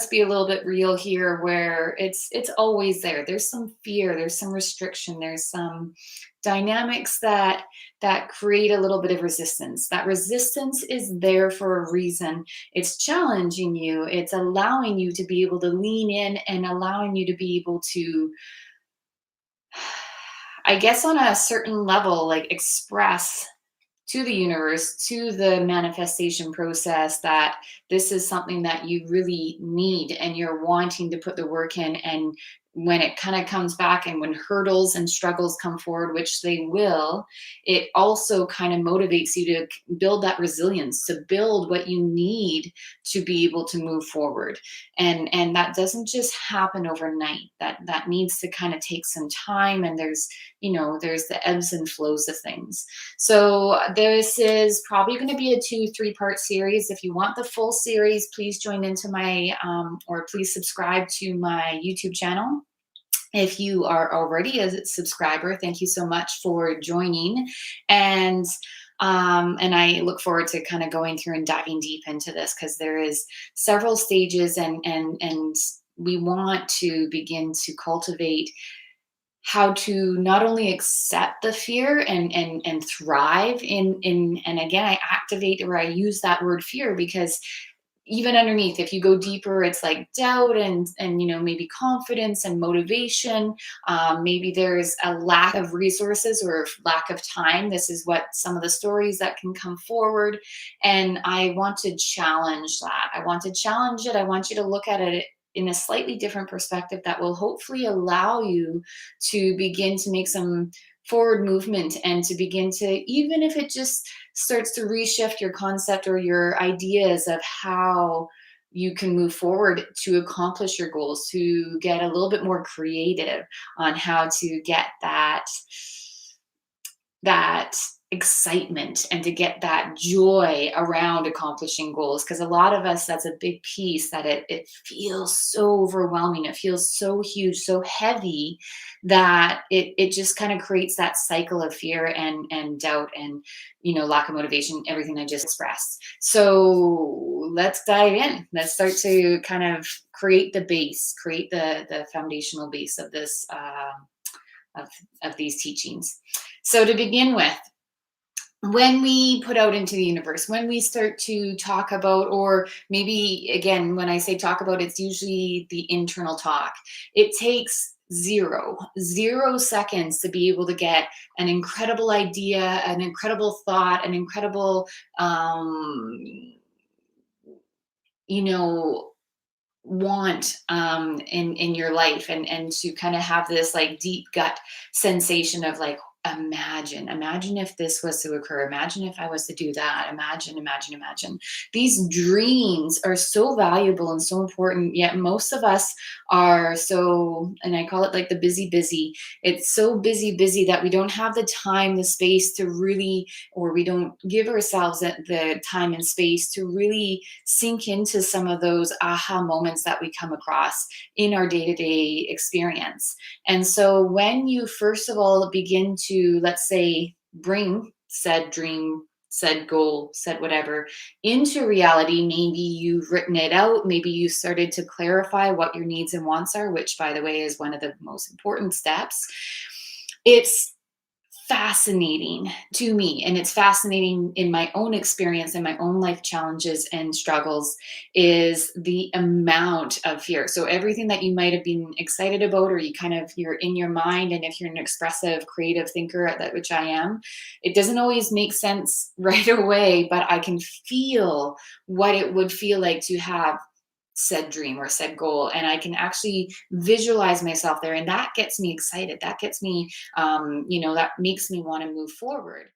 let's be a little bit real here, where it's always there. There's some fear, there's some restriction, there's some dynamics that create a little bit of resistance. That resistance is there for a reason. It's challenging you, it's allowing you to be able to lean in and allowing you to be able to, I guess, on a certain level, like express to the universe, to the manifestation process, that this is something that you really need and you're wanting to put the work in. And when it kind of comes back and when hurdles and struggles come forward, which they will, it also kind of motivates you to build that resilience, to build what you need to be able to move forward. And that doesn't just happen overnight. That needs to kind of take some time, and there's the ebbs and flows of things. So this is probably going to be a 2-3 part series. If you want the full series, please join into my or please subscribe to my YouTube channel. If you are already a subscriber, thank you so much for joining. And and I look forward to kind of going through and diving deep into this, because there is several stages, and we want to begin to cultivate how to not only accept the fear and thrive in. And again, I activate, or I use that word fear, because even underneath, if you go deeper, it's like doubt and maybe confidence and motivation. Maybe there's a lack of resources or lack of time. This is what some of the stories that can come forward. And I want to challenge that. I want to challenge it. I want you to look at it in a slightly different perspective that will hopefully allow you to begin to make some forward movement, and to begin to, even if it just starts to reshift your concept or your ideas of how you can move forward to accomplish your goals, to get a little bit more creative on how to get that excitement and to get that joy around accomplishing goals. Because a lot of us, that's a big piece, that it feels so overwhelming, it feels so huge, so heavy, that it just kind of creates that cycle of fear and doubt and lack of motivation, everything I just expressed. So let's dive in. Let's start to kind of create the base, create the foundational base of this of of these teachings. So to begin with, when we put out into the universe, when we start to talk about, or maybe again, when I say talk about, it's usually the internal talk. It takes zero seconds to be able to get an incredible idea, an incredible thought, an incredible, you know, want in your life, and to kind of have this like deep gut sensation of like, imagine if this was to occur, imagine if I was to do that, imagine. These dreams are so valuable and so important, yet most of us are so, and I call it like the busy. It's so busy that we don't have the time, the space to really, or we don't give ourselves the time and space to really sink into some of those aha moments that we come across in our day-to-day experience. And so when you first of all begin to, let's say, bring said dream, said goal, said whatever into reality, maybe you've written it out, maybe you started to clarify what your needs and wants are, which by the way is one of the most important steps. It's fascinating to me, and it's fascinating in my own experience and my own life challenges and struggles, is the amount of fear. So everything that you might have been excited about, or you're in your mind, and if you're an expressive creative thinker, that which I am, it doesn't always make sense right away, but I can feel what it would feel like to have said dream or said goal, and I can actually visualize myself there, and that gets me excited, that gets me that makes me want to move forward.